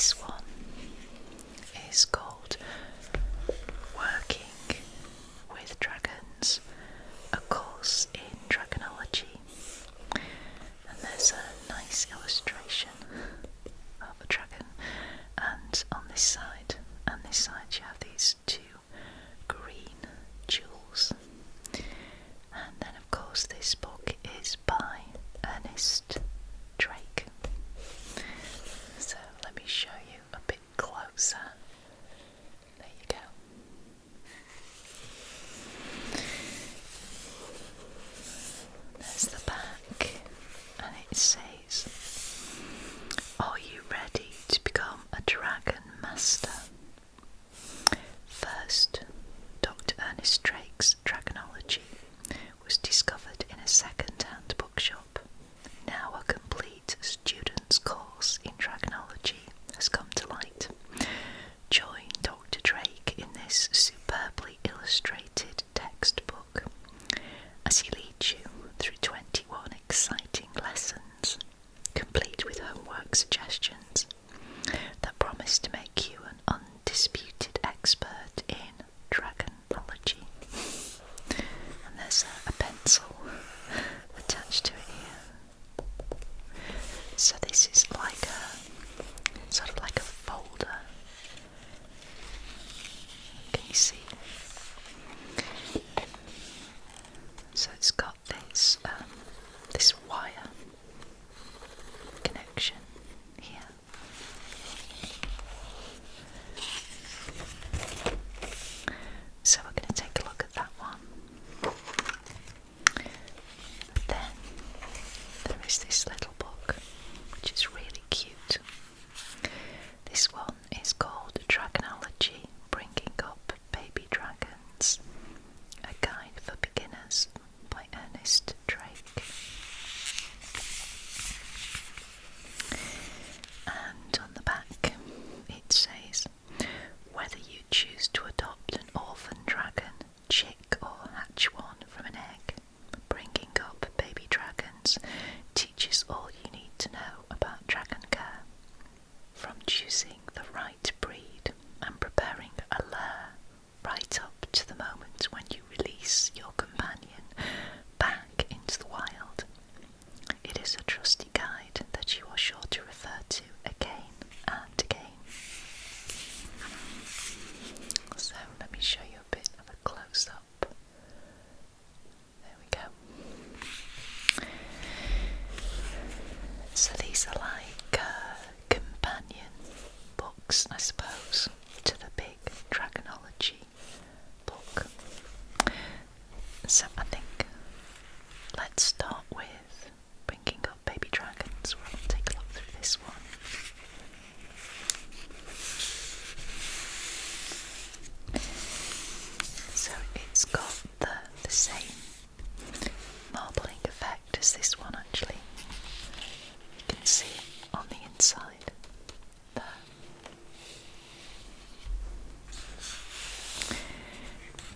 this one is called Working with Dragons, a course in Dragonology. And there's a nice illustration of a dragon, and on this side and this side you have these two green jewels. And then of course this book is by Ernest Draco. So let me show you a bit closer. There you go. There's the back, and it says, "Are you ready to become a dragon master?" First, Dr. Ernest Drake's Dragonology was discovered in a second-hand bookshop. Now a complete student's course in Dragonology has come to light. Join Dr. Drake in this superbly illustrated textbook as he leads you through 21 exciting lessons, complete with homework suggestions that promise to make you an undisputed expert in Dragonology. And there's a pencil attached to it here. So this is like a sort of like a folder. Can you see? So it's got this this wire connection here. So we're going to take a look at that one. Then there is this little book, which is really cute. This one is called Dragonology, Bringing Up Baby Dragons, a Guide for Beginners by Ernest Drake. And on the back it says, "Whether you choose to adopt an orphan dragon, chick or hatch one from an egg, bringing up baby dragons teaches all you need to know about dragon care. From choosing the right breed and preparing a lair right up to the moment when you release your companion back into the wild. It is a trusty guide that you are sure to refer to again and again." So let me show you a bit of a close-up. There we go. So these are like companion books, I suppose, to the big Dragonology book. So I think let's start with Bringing Up Baby Dragons. We'll take a look through this one. So it's got the same marbling effect as this one actually. You can see on the inside there.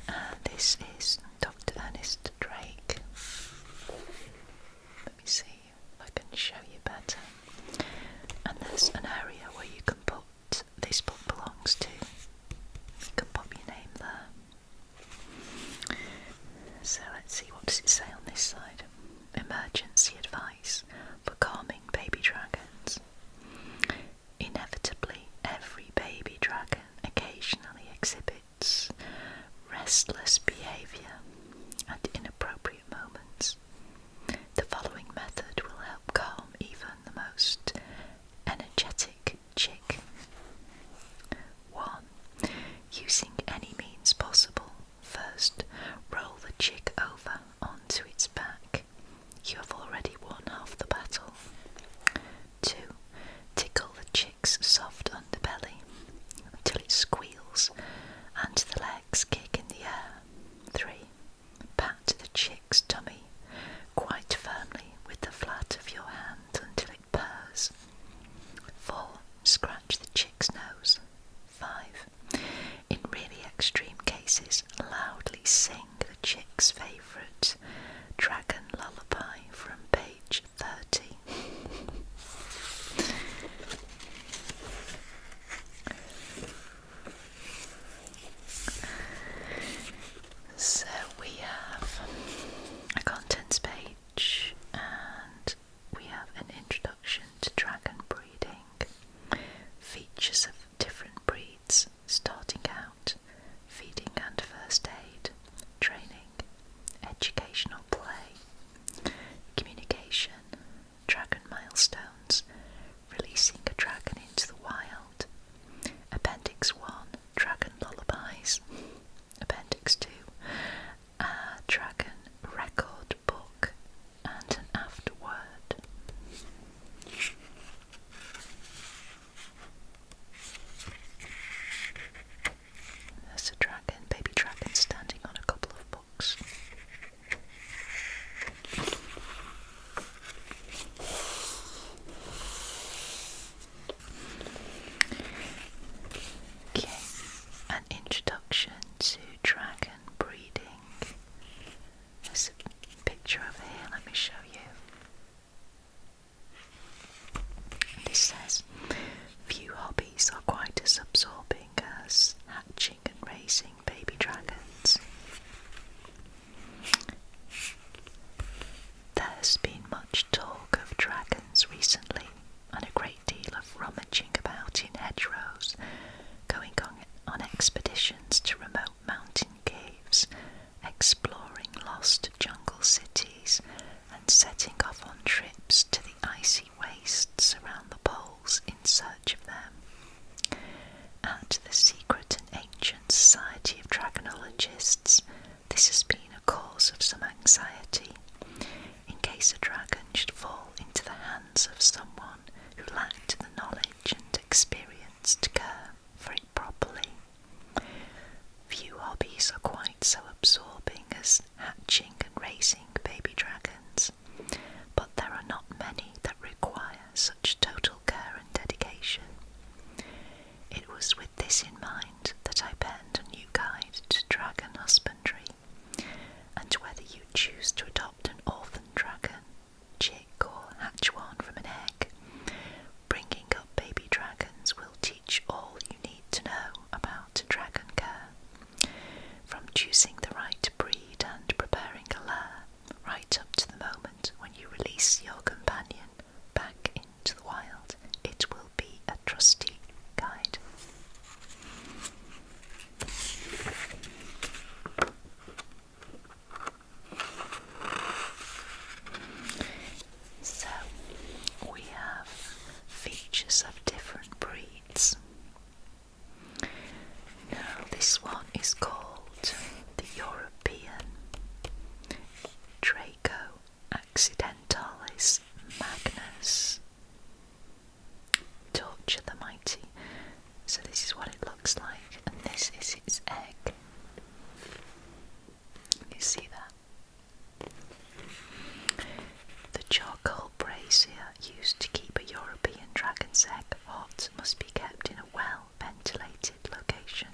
And this is Dr. Ernest Drake. Let me see if I can show you better. And there's an area where you can put this book belongs to. You can pop your name there. So let's see, what does it say on this side? Emergency advice for calming baby dragons. Inevitably, every baby dragon occasionally exhibits restless behaviour at inappropriate moments. The following method will help calm even the most energetic chick. 1. Using any means possible. First, roll the chick over onto its back. You have already won half the battle. 2. Tickle the chick's soft underbelly until it squeals and the legs kick in the air. 3. Pat the chick's tummy quite firmly with the flat of your hand until it purrs. 4. Scratch the chick's nose. 5. In really extreme cases, loudly sing the chick's favourite dragon lullaby from page 30. expeditions to remote mountain caves, exploring lost jungle cities, and setting off on trips to the icy wastes around the poles in search of them. At the secret and ancient Society of Dragonologists, this has been a cause of some anxiety, in case a dragon should fall into the hands of someone who lacked the knowledge and experience to care for it properly. Few hobbies are quite so absorbing as hatching and raising baby dragons, but there are not many that require such total care and dedication. It was with this in mind that I penned a new guide to dragon husbandry, and whether you choose to adopt an orphan dragon, chick, or hatch one from an egg, bringing up baby dragons will teach all you need to know about dragon care, from choosing the right breed and preparing a lair, right up to the moment when you release your companion back into the wild. It will be a trusty guide. So, we have features of different breeds. Now, this one is called the European Draco accidentalis magnus. Torture the mighty. So this is what it looks like, and this is its egg. You see that? The charcoal brazier used to keep a European dragon's egg hot must be kept in a well-ventilated location.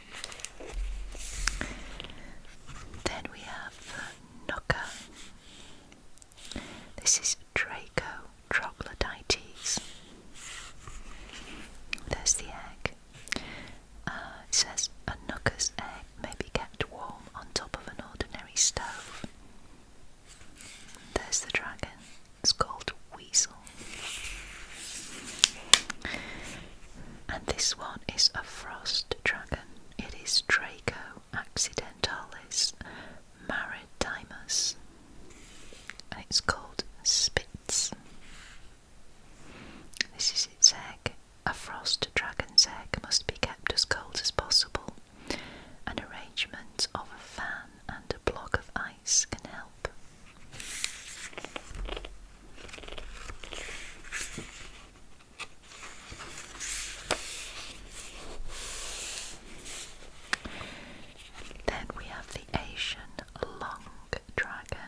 Then we have the Nuka. This is Draco troglodytes. There's the egg. It says a Nuka's egg may be kept warm on top of an ordinary stove. There's the dragon. It's called Weasel. And this one is a frost dragon. It is Draco accidentalis maritimus, and it's called Spitz. This is its egg. A frost dragon's egg must be kept as cold as possible. An arrangement of a fan and a block of ice can help. Then we have the Asian long dragon.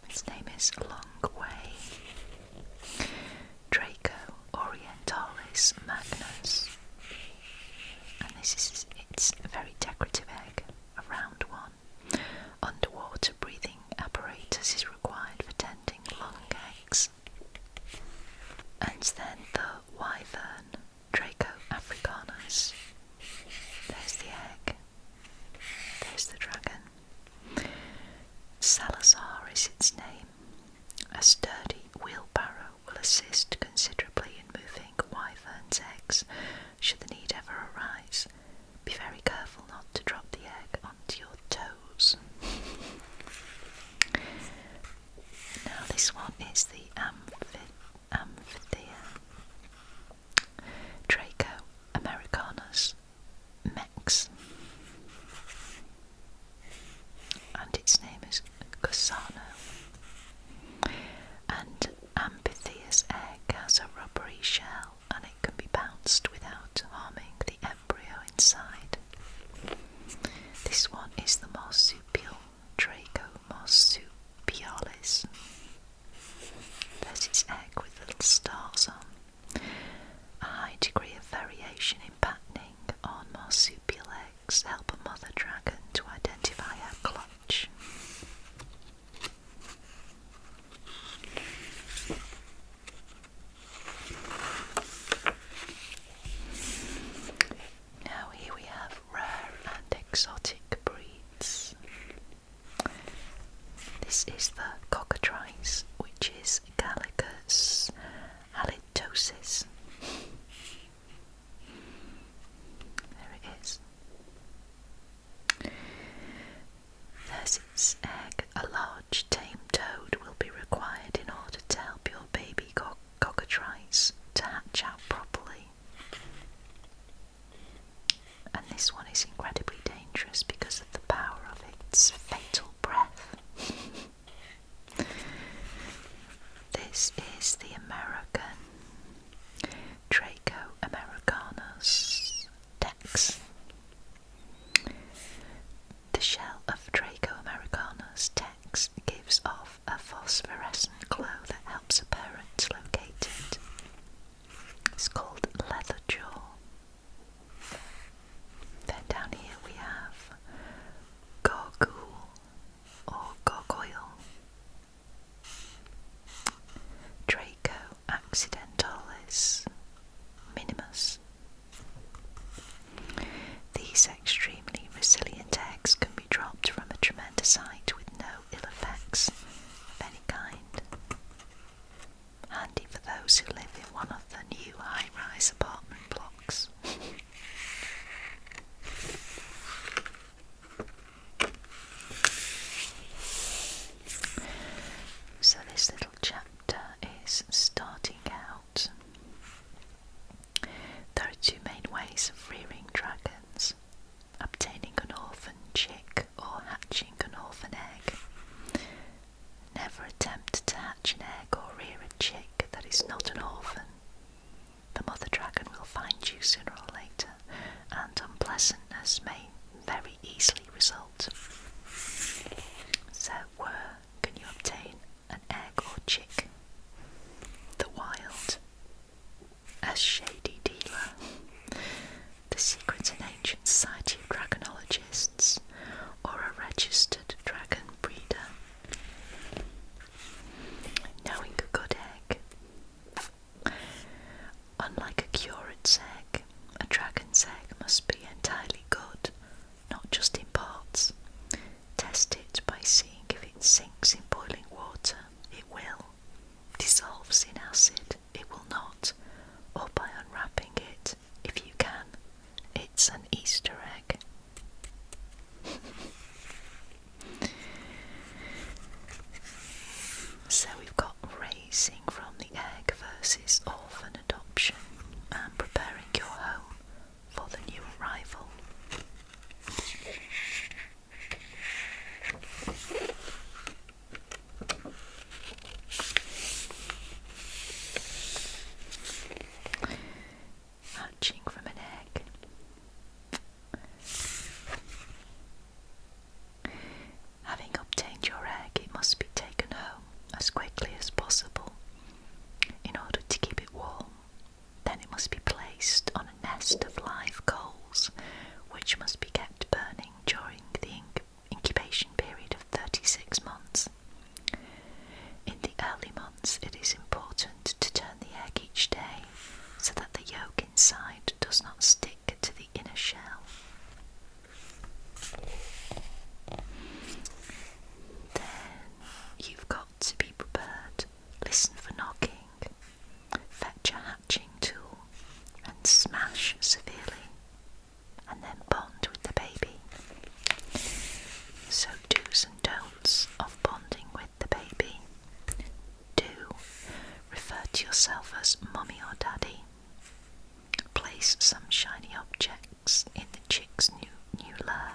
Its name is Long Wei. Draco orientalis magnus, and this is its very decorative egg, a round one. Underwater breathing apparatus is required for tending long eggs. And then the wyvern, Draco africanus. There's the egg. There's the dragon. Salazar is its name. A sturdy wheelbarrow will assist considerably in moving wyvern's eggs should the need ever arise. Be very careful not to drop the egg onto your toes. Now this one is the amphithea. Draco americanus mex, and its name is Cusano. And Amphithea's egg has a rubbery shell, and it can be bounced without harming the embryo inside. This one is the marsupial, Draco marsupialis. There's its egg with little stars on. A high degree of variation in patterning on marsupial eggs help a mother dragon to identify her clutch. Now here we have rare and exotic breeds. This is the cockatrice, which is Gallicus halitosis. this egg, a large tame toad will be required in order to help your baby cockatrice to hatch out properly. And this one is incredibly dangerous because of the power of its fatal breath. This is the American Draco americanus tex. The shell of Draco americanus tex gives off a phosphorescent glow that helps a parent locate it. It's called leather jaw. Then down here we have gargoyle or gargoyle, Draco accidentalis minimus. These extremely resilient eggs can be dropped from a tremendous height with no ill effects of any kind. Handy for those who live in one of the new high-rise apartment blocks. So this little chapter is starting out. There are two main ways of rearing dragons: obtaining an orphan chick or hatching an orphan egg. Never attempt to hatch an egg or rear a chick that is not an orphan. The mother dragon will find you sooner or later, and unpleasantness may very easily result. So where can you obtain an egg or chick? The wild. A shady dealer, the secret and ancient society of dragonologists, or a registered dragon breeder. Knowing a good egg. Unlike a curate's egg, a dragon's egg must be entirely good, not just in parts. Test it by seeing if it sinks in boiling water, it will. Dissolves in acid, it will not. Or by unwrapping it, if you can. It's an Easter egg. So we've got raising from the egg versus orphan adoption and preparing your home for the new arrival. Hatching from an egg. Having obtained your egg, it must be taken home as quickly as possible in order to keep it warm. Then it must be placed on a nest of live coals, which must be kept burning during the incubation period of 36 months. In the early months, it is important to turn the egg each day so that the yolk inside does not stick to the inner shell. Then you've got to be prepared. Listen for knocking, fetch a hatching tool and smash severely, and then bond with the baby. So do's and don'ts of bonding with the baby. Do refer to yourself as mummy or daddy. Place some shiny objects in the chick's new lair.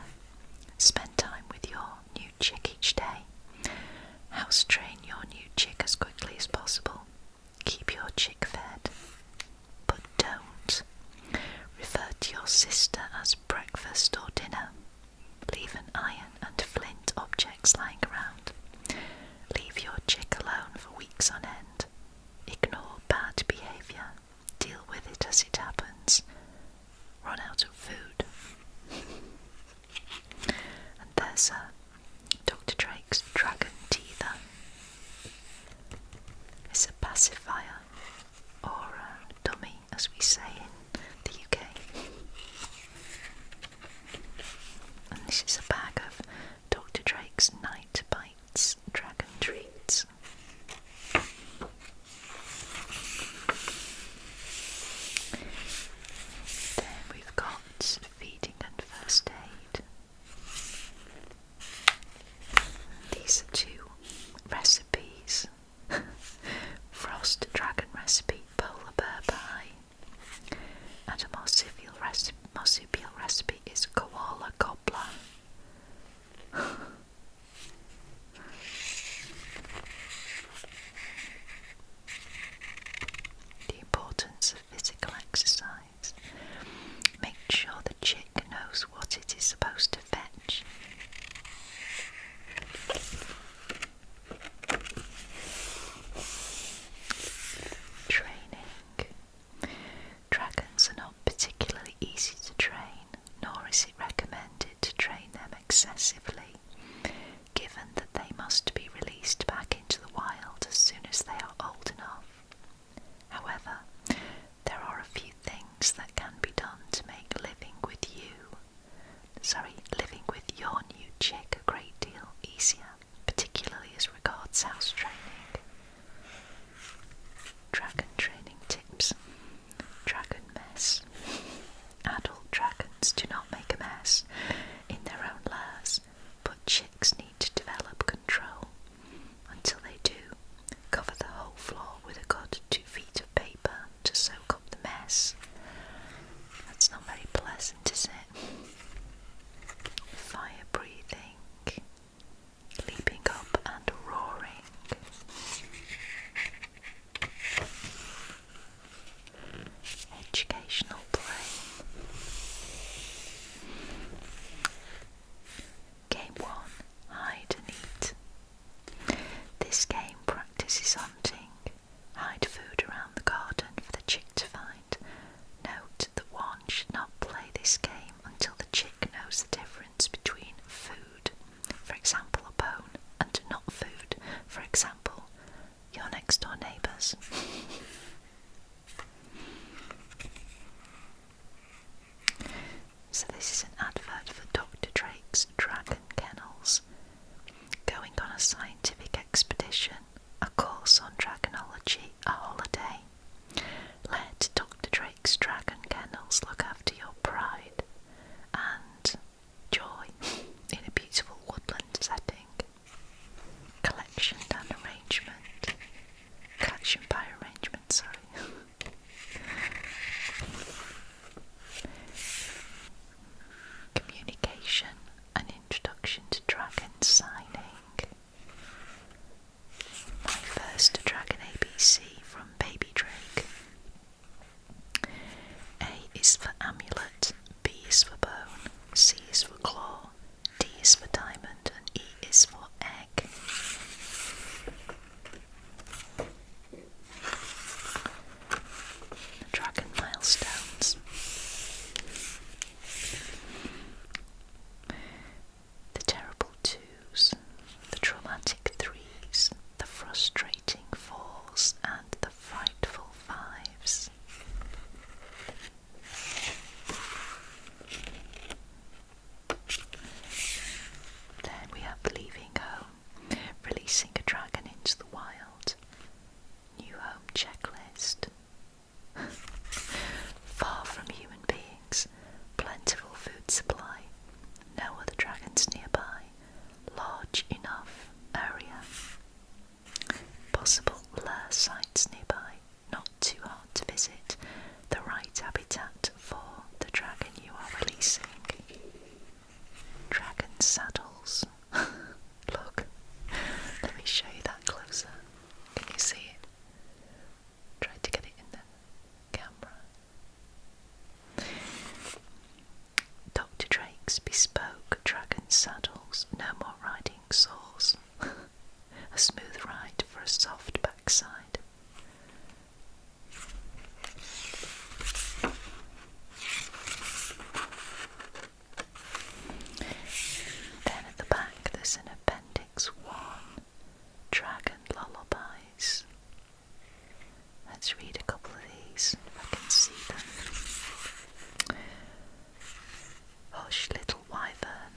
Spend time with your new chick each day. House train your new chick as quickly as possible. Keep your chick fed. But don't refer to your sister as breakfast or dinner. Leave an iron and flint objects lying around. Leave your chick alone for weeks on end. Ignore bad behaviour. Deal with it as it happens. Run out of food. And there's Dr. Drake's dragon teether. It's a pacifier, or a dummy as we say in the UK. And this is a bag of Dr. Drake's Night Bites dragon treats. Then we've got feeding and first aid. So this is an advert for Dr. Drake's Dragon Kennels. Going on a scientific expedition, a course on Dragonology, a holiday. Let Dr. Drake's Dragon Kennels look after your pride and joy in a beautiful woodland setting. Collection by arrangement, sorry. Communication, an introduction to dragon signing. My first Dragon ABC from Baby Drake. A is for amulet, B is for bone, C is for claw, D is for diamond, and E is for egg. The dragon milestones. The terrible twos, the traumatic threes, the frustrating fours, and the frightful fives. Then we have leaving home, releasing a dragon into the wild. New home checklist. Far from human beings, plentiful food supply, no other dragons nearby, large enough area. Possible lure sites nearby, not too hard to visit, the right habitat for the dragon you are releasing. Dragon saddles. Look, let me show you that closer. Can you see it? Try to get it in the camera. Dr. Drake's bespoke dragon saddles, no more riding saws. A smooth ride for a soft backside. Then at the back there's an Appendix 1, Dragon Lullabies. Let's read a couple of these if I can see them. Hush, little wyvern.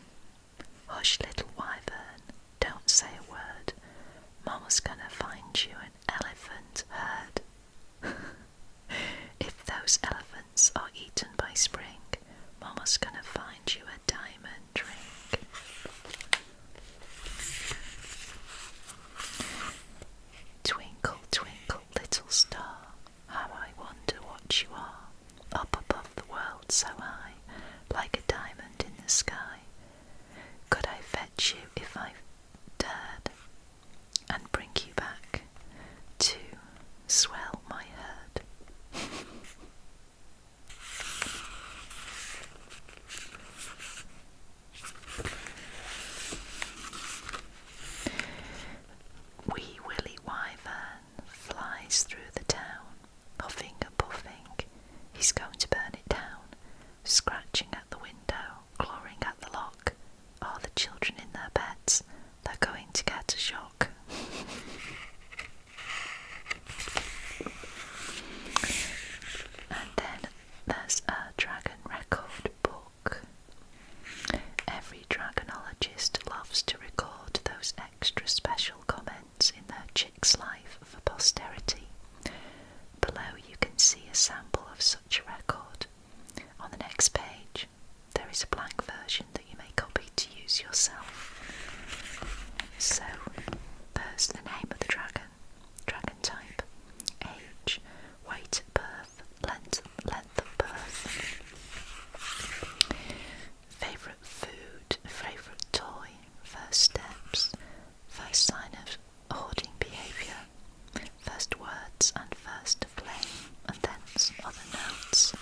Hush, little wyvern. Don't say a word. Mama's gonna find you an elephant herd. If those elephants are eaten by spring, Mama's gonna find you a diamond ring. Twinkle, twinkle, little star, how I wonder what you are, up above the world so high, like a diamond in the sky. Could I fetch you if I dared, and bring you back to swell my herd? Wee Willie Wyvern flies through the town, huffing and puffing. He's going to burn it down, scratching at the window, clawing at the lock. Are the children in their beds? They're going to get a shock. And then there's a dragon record book. Every dragonologist loves to record those extra special comments in their chick's life for posterity. Below you can see a sample of such a record. On the next page there is a blank version that you may copy to use yourself. So there's the name of the dragon, dragon type, age, weight at birth, length of birth, favourite food, favourite toy, first steps, first sign of hoarding behaviour, first words and first flame, and then some other notes.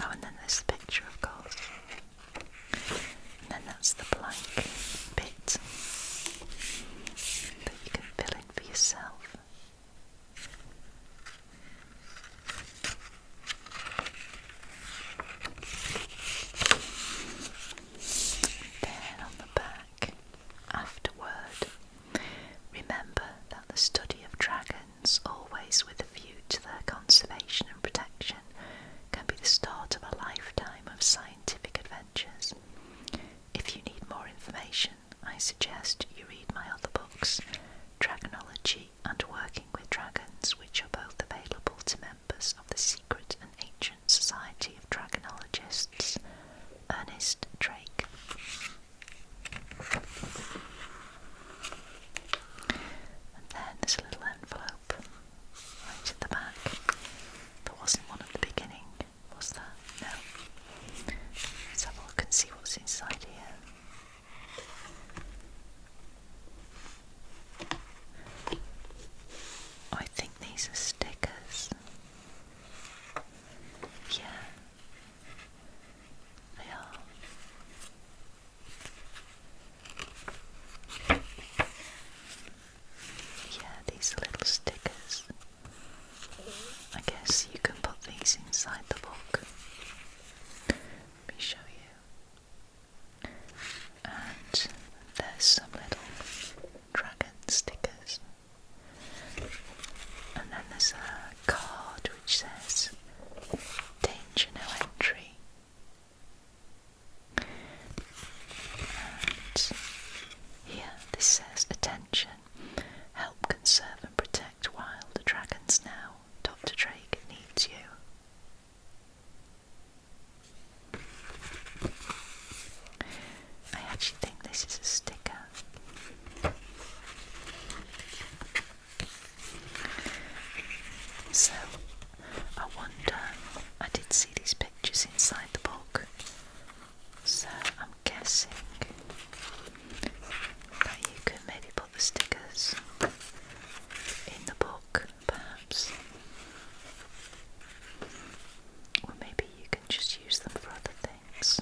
Oh, and then there's the picture, of course. And then that's the blank bit that you can fill in for yourself. Then on the back, afterward, remember that the study of dragons always species with a view to their conservation and protection can be the start of a lifetime of scientific adventures. If you need more information, I suggest you read my other books, Dragonology and Working with Dragons, which are both available to members of the Secret and Ancient Society of Dragonologists, Ernest, Draco. And then there's a little envelope right at the back. There wasn't one at the beginning, was there? No. Let's have a look and see what's inside here. Oh, I think these are stickers. Yeah, they are. Yeah, these are little stickers. I guess you can put these inside the book. Let me show you. And there's some little dragon stickers. And then there's a card which says danger no entry. And here this says attention, help conserve and protect wild dragons now. Dr. Draco needs you. I actually think this is a sticker. So, I wonder, I did see these pictures inside the book, so I'm guessing that you can maybe put the stickers in the book, perhaps. Or maybe you can just use them for other things.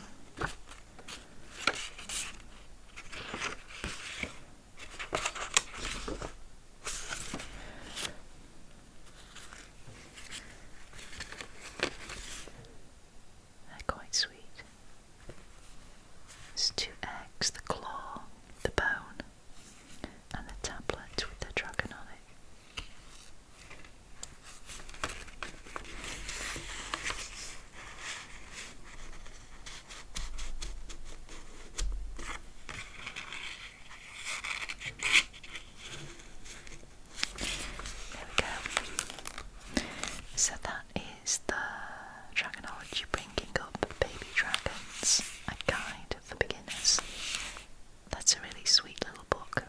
They're quite sweet. There's 2 eggs, the claw, the bone, and the tablet with the dragon on it. There we go. So that is the Dragonology Bringing Up Baby Dragons, a guide for beginners. That's a really sweet little book.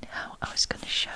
Now I was going to show